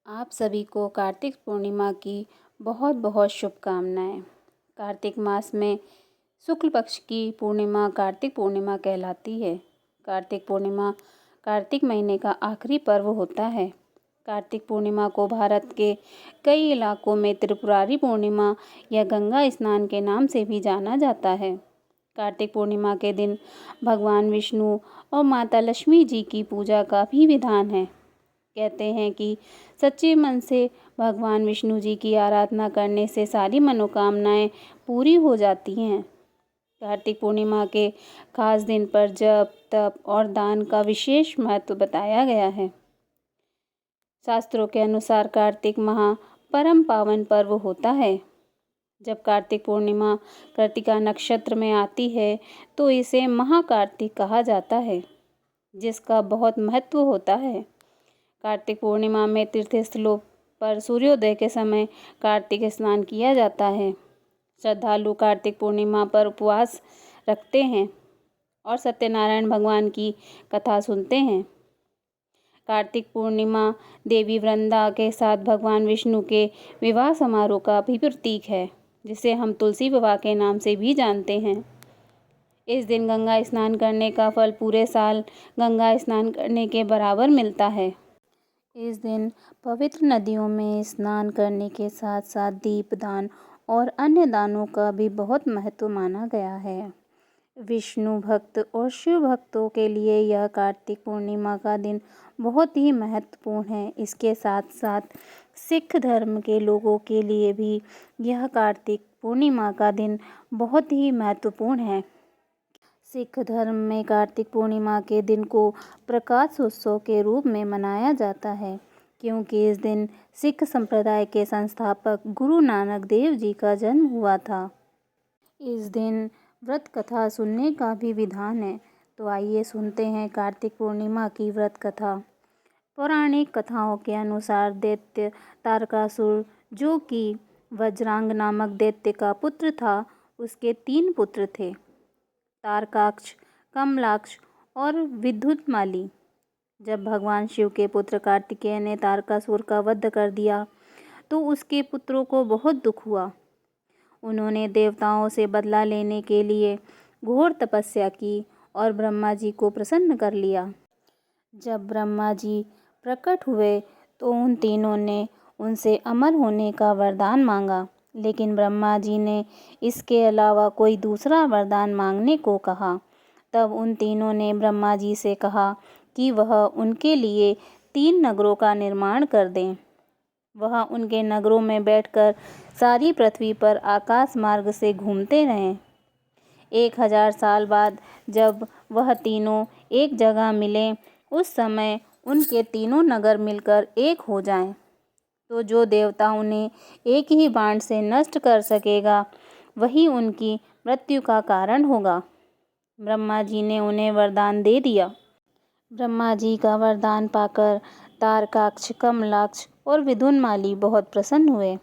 आप सभी को कार्तिक पूर्णिमा की बहुत बहुत शुभकामनाएं। कार्तिक मास में शुक्ल पक्ष की पूर्णिमा कार्तिक पूर्णिमा कहलाती है। कार्तिक पूर्णिमा कार्तिक महीने का आखिरी पर्व होता है। कार्तिक पूर्णिमा को भारत के कई इलाकों में त्रिपुरारी पूर्णिमा या गंगा स्नान के नाम से भी जाना जाता है। कार्तिक पूर्णिमा के दिन भगवान विष्णु और माता लक्ष्मी जी की पूजा का भी विधान है। कहते हैं कि सच्चे मन से भगवान विष्णु जी की आराधना करने से सारी मनोकामनाएं पूरी हो जाती हैं। कार्तिक पूर्णिमा के खास दिन पर जप, तप और दान का विशेष महत्व बताया गया है। शास्त्रों के अनुसार कार्तिक माह परम पावन पर्व होता है। जब कार्तिक पूर्णिमा कृतिका नक्षत्र में आती है तो इसे महाकार्तिक कहा जाता है, जिसका बहुत महत्व होता है। कार्तिक पूर्णिमा में तीर्थस्थलों पर सूर्योदय के समय कार्तिक स्नान किया जाता है। श्रद्धालु कार्तिक पूर्णिमा पर उपवास रखते हैं और सत्यनारायण भगवान की कथा सुनते हैं। कार्तिक पूर्णिमा देवी वृंदा के साथ भगवान विष्णु के विवाह समारोह का भी प्रतीक है, जिसे हम तुलसी विवाह के नाम से भी जानते हैं। इस दिन गंगा स्नान करने का फल पूरे साल गंगा स्नान करने के बराबर मिलता है। इस दिन पवित्र नदियों में स्नान करने के साथ साथ दीपदान और अन्य दानों का भी बहुत महत्व माना गया है। विष्णु भक्त और शिव भक्तों के लिए यह कार्तिक पूर्णिमा का दिन बहुत ही महत्वपूर्ण है। इसके साथ साथ सिख धर्म के लोगों के लिए भी यह कार्तिक पूर्णिमा का दिन बहुत ही महत्वपूर्ण है। सिख धर्म में कार्तिक पूर्णिमा के दिन को प्रकाश उत्सव के रूप में मनाया जाता है, क्योंकि इस दिन सिख संप्रदाय के संस्थापक गुरु नानक देव जी का जन्म हुआ था। इस दिन व्रत कथा सुनने का भी विधान है। तो आइए सुनते हैं कार्तिक पूर्णिमा की व्रत कथा। पौराणिक कथाओं के अनुसार दैत्य तारकासुर, जो कि वज्रांग नामक दैत्य का पुत्र था, उसके 3 पुत्र थे, तारकाक्ष, कमलाक्ष और विद्युन्माली। जब भगवान शिव के पुत्र कार्तिकेय ने तारकासुर का वध कर दिया तो उसके पुत्रों को बहुत दुख हुआ। उन्होंने देवताओं से बदला लेने के लिए घोर तपस्या की और ब्रह्मा जी को प्रसन्न कर लिया। जब ब्रह्मा जी प्रकट हुए तो उन तीनों ने उनसे अमर होने का वरदान मांगा, लेकिन ब्रह्मा जी ने इसके अलावा कोई दूसरा वरदान मांगने को कहा। तब उन तीनों ने ब्रह्मा जी से कहा कि वह उनके लिए 3 नगरों का निर्माण कर दें। वह उनके नगरों में बैठकर सारी पृथ्वी पर आकाश मार्ग से घूमते रहें। 1000 साल बाद जब वह तीनों एक जगह मिलें, उस समय उनके तीनों नगर मिलकर एक हो जाएं। तो जो देवता उन्हें एक ही बाण से नष्ट कर सकेगा, वही उनकी मृत्यु का कारण होगा। ब्रह्मा जी ने उन्हें वरदान दे दिया। ब्रह्मा जी का वरदान पाकर तारकाक्ष, कमलाक्ष और विद्युन्माली बहुत प्रसन्न हुए।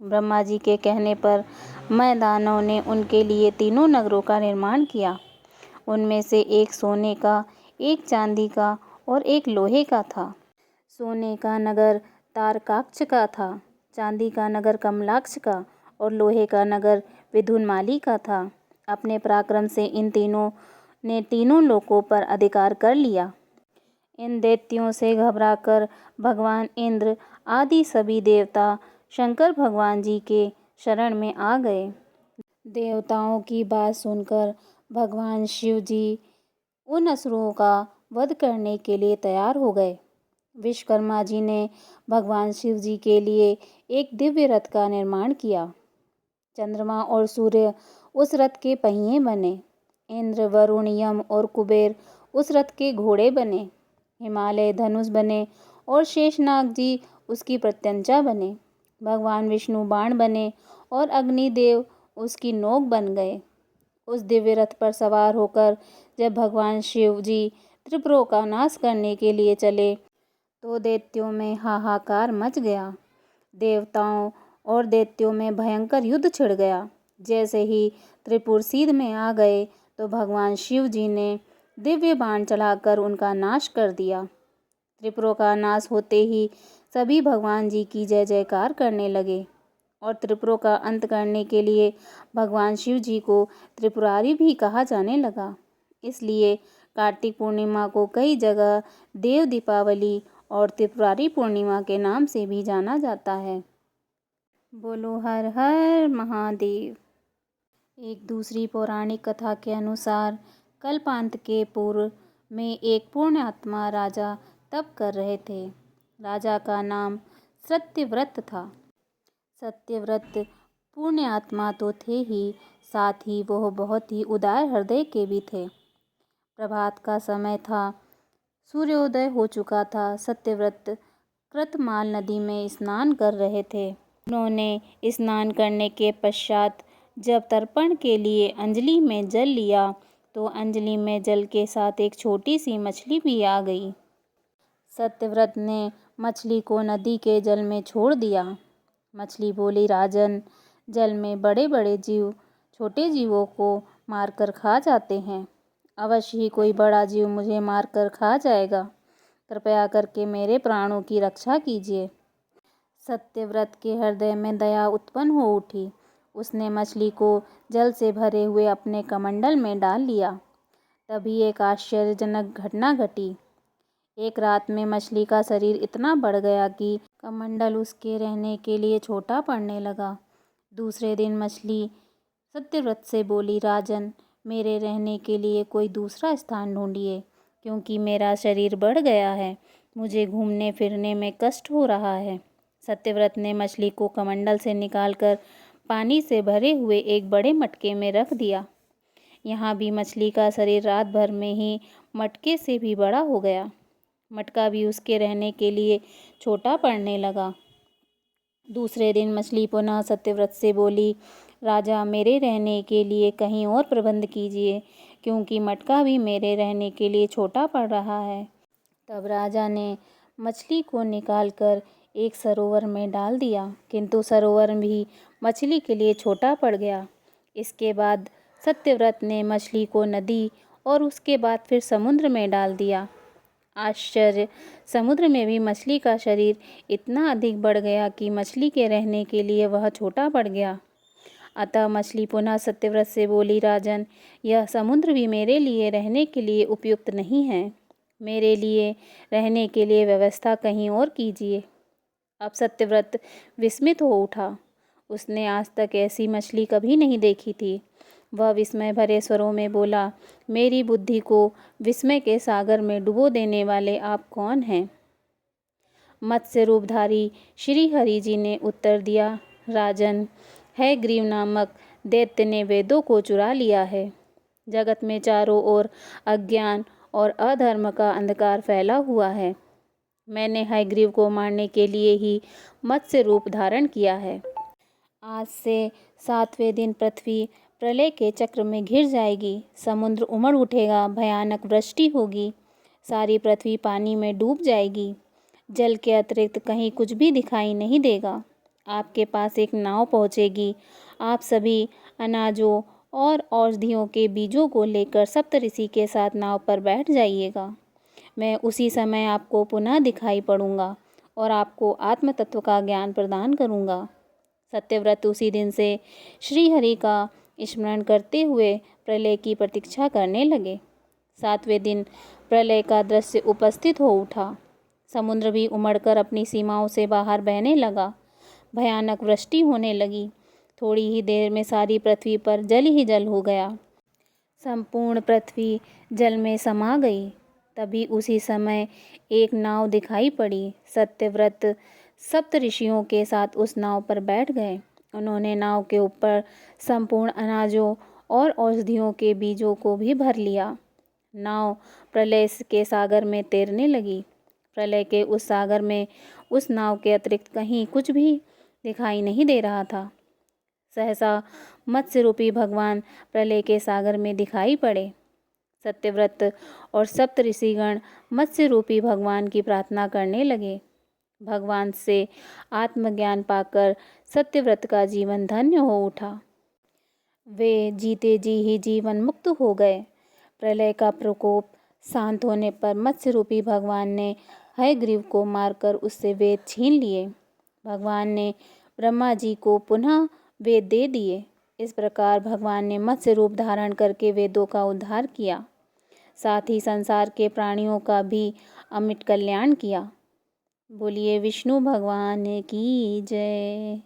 ब्रह्मा जी के कहने पर मैदानव ने उनके लिए 3 नगरों का निर्माण किया। उनमें से एक सोने का, एक चांदी का और एक लोहे का था। सोने का नगर तारकाक्ष का था, चांदी का नगर कमलाक्ष का और लोहे का नगर विद्युन्माली का था। अपने पराक्रम से इन तीनों ने तीनों लोकों पर अधिकार कर लिया। इन दैत्यों से घबराकर भगवान इंद्र आदि सभी देवता शंकर भगवान जी के शरण में आ गए। देवताओं की बात सुनकर भगवान शिव जी उन असुरों का वध करने के लिए तैयार हो गए। विश्वकर्मा जी ने भगवान शिव जी के लिए एक दिव्य रथ का निर्माण किया। चंद्रमा और सूर्य उस रथ के पहिए बने। इंद्र, वरुण, यम और कुबेर उस रथ के घोड़े बने। हिमालय धनुष बने और शेषनाग जी उसकी प्रत्यंचा बने। भगवान विष्णु बाण बने और अग्निदेव उसकी नोक बन गए। उस दिव्य रथ पर सवार होकर जब भगवान शिव जी त्रिपुरों का नाश करने के लिए चले तो दैत्यों में हाहाकार मच गया। देवताओं और दैत्यों में भयंकर युद्ध छिड़ गया। जैसे ही त्रिपुर सीध में आ गए तो भगवान शिव जी ने दिव्य बाण चलाकर उनका नाश कर दिया। त्रिपुरों का नाश होते ही सभी भगवान जी की जय जयकार करने लगे और त्रिपुरों का अंत करने के लिए भगवान शिव जी को त्रिपुरारी भी कहा जाने लगा। इसलिए कार्तिक पूर्णिमा को कई जगह देव दीपावली और त्रिपुरारी पूर्णिमा के नाम से भी जाना जाता है। बोलो हर हर महादेव। एक दूसरी पौराणिक कथा के अनुसार कल्पांत के पूर्व में एक पुण्यात्मा राजा तप कर रहे थे। राजा का नाम सत्यव्रत था। सत्यव्रत पुण्यात्मा तो थे ही, साथ ही वह बहुत ही उदार हृदय के भी थे। प्रभात का समय था, सूर्योदय हो चुका था। सत्यव्रत कृतमाल नदी में स्नान कर रहे थे। उन्होंने स्नान करने के पश्चात जब तर्पण के लिए अंजलि में जल लिया तो अंजलि में जल के साथ एक छोटी सी मछली भी आ गई। सत्यव्रत ने मछली को नदी के जल में छोड़ दिया। मछली बोली, राजन, जल में बड़े बड़े जीव छोटे जीवों को मारकर खा जाते हैं। अवश्य ही कोई बड़ा जीव मुझे मारकर खा जाएगा। कृपया करके मेरे प्राणों की रक्षा कीजिए। सत्यव्रत के हृदय में दया उत्पन्न हो उठी। उसने मछली को जल से भरे हुए अपने कमंडल में डाल लिया। तभी एक आश्चर्यजनक घटना घटी। एक रात में मछली का शरीर इतना बढ़ गया कि कमंडल उसके रहने के लिए छोटा पड़ने लगा। दूसरे दिन मछली सत्यव्रत से बोली, राजन, मेरे रहने के लिए कोई दूसरा स्थान ढूंढिए, क्योंकि मेरा शरीर बढ़ गया है। मुझे घूमने फिरने में कष्ट हो रहा है। सत्यव्रत ने मछली को कमंडल से निकालकर पानी से भरे हुए एक बड़े मटके में रख दिया। यहाँ भी मछली का शरीर रात भर में ही मटके से भी बड़ा हो गया। मटका भी उसके रहने के लिए छोटा पड़ने लगा। दूसरे दिन मछली पुनः सत्यव्रत से बोली, राजा, मेरे रहने के लिए कहीं और प्रबंध कीजिए, क्योंकि मटका भी मेरे रहने के लिए छोटा पड़ रहा है। तब राजा ने मछली को निकालकर एक सरोवर में डाल दिया, किंतु सरोवर भी मछली के लिए छोटा पड़ गया। इसके बाद सत्यव्रत ने मछली को नदी और उसके बाद फिर समुद्र में डाल दिया। आश्चर्य, समुद्र में भी मछली का शरीर इतना अधिक बढ़ गया कि मछली के रहने के लिए वह छोटा पड़ गया। अतः मछली पुनः सत्यव्रत से बोली, राजन, यह समुद्र भी मेरे लिए रहने के लिए उपयुक्त नहीं है। मेरे लिए रहने के लिए व्यवस्था कहीं और कीजिए। अब सत्यव्रत विस्मित हो उठा। उसने आज तक ऐसी मछली कभी नहीं देखी थी। वह विस्मय भरे स्वरों में बोला, मेरी बुद्धि को विस्मय के सागर में डुबो देने वाले आप कौन हैं? मत्स्य रूपधारी श्री हरि जी ने उत्तर दिया, राजन, हयग्रीव नामक दैत्य ने वेदों को चुरा लिया है। जगत में चारों ओर अज्ञान और अधर्म का अंधकार फैला हुआ है। मैंने हयग्रीव को मारने के लिए ही मत्स्य रूप धारण किया है। आज से 7वें दिन पृथ्वी प्रलय के चक्र में घिर जाएगी। समुद्र उमड़ उठेगा, भयानक वृष्टि होगी, सारी पृथ्वी पानी में डूब जाएगी। जल के अतिरिक्त कहीं कुछ भी दिखाई नहीं देगा। आपके पास एक नाव पहुंचेगी। आप सभी अनाजों और औषधियों के बीजों को लेकर सप्तऋषि के साथ नाव पर बैठ जाइएगा। मैं उसी समय आपको पुनः दिखाई पड़ूंगा और आपको आत्म तत्व का ज्ञान प्रदान करूंगा। सत्यव्रत उसी दिन से श्री हरि का स्मरण करते हुए प्रलय की प्रतीक्षा करने लगे। 7वें दिन प्रलय का दृश्य उपस्थित हो उठा। समुद्र भी उमड़कर अपनी सीमाओं से बाहर बहने लगा। भयानक वृष्टि होने लगी। थोड़ी ही देर में सारी पृथ्वी पर जल ही जल हो गया। संपूर्ण पृथ्वी जल में समा गई। तभी उसी समय एक नाव दिखाई पड़ी। सत्यव्रत सप्तऋषियों के साथ उस नाव पर बैठ गए। उन्होंने नाव के ऊपर संपूर्ण अनाजों और औषधियों के बीजों को भी भर लिया। नाव प्रलय के सागर में तैरने लगी। प्रलय के उस सागर में उस नाव के अतिरिक्त कहीं कुछ भी दिखाई नहीं दे रहा था। सहसा मत्स्य रूपी भगवान प्रलय के सागर में दिखाई पड़े। सत्यव्रत और सप्तऋषिगण मत्स्य रूपी भगवान की प्रार्थना करने लगे। भगवान से आत्मज्ञान पाकर सत्यव्रत का जीवन धन्य हो उठा। वे जीते जी ही जीवन मुक्त हो गए। प्रलय का प्रकोप शांत होने पर मत्स्य रूपी भगवान ने हयग्रीव को मारकर उससे वेद छीन लिए। भगवान ने ब्रह्मा जी को पुनः वेद दे दिए। इस प्रकार भगवान ने मत्स्य रूप धारण करके वेदों का उद्धार किया, साथ ही संसार के प्राणियों का भी अमिट कल्याण किया। बोलिए विष्णु भगवान की जय।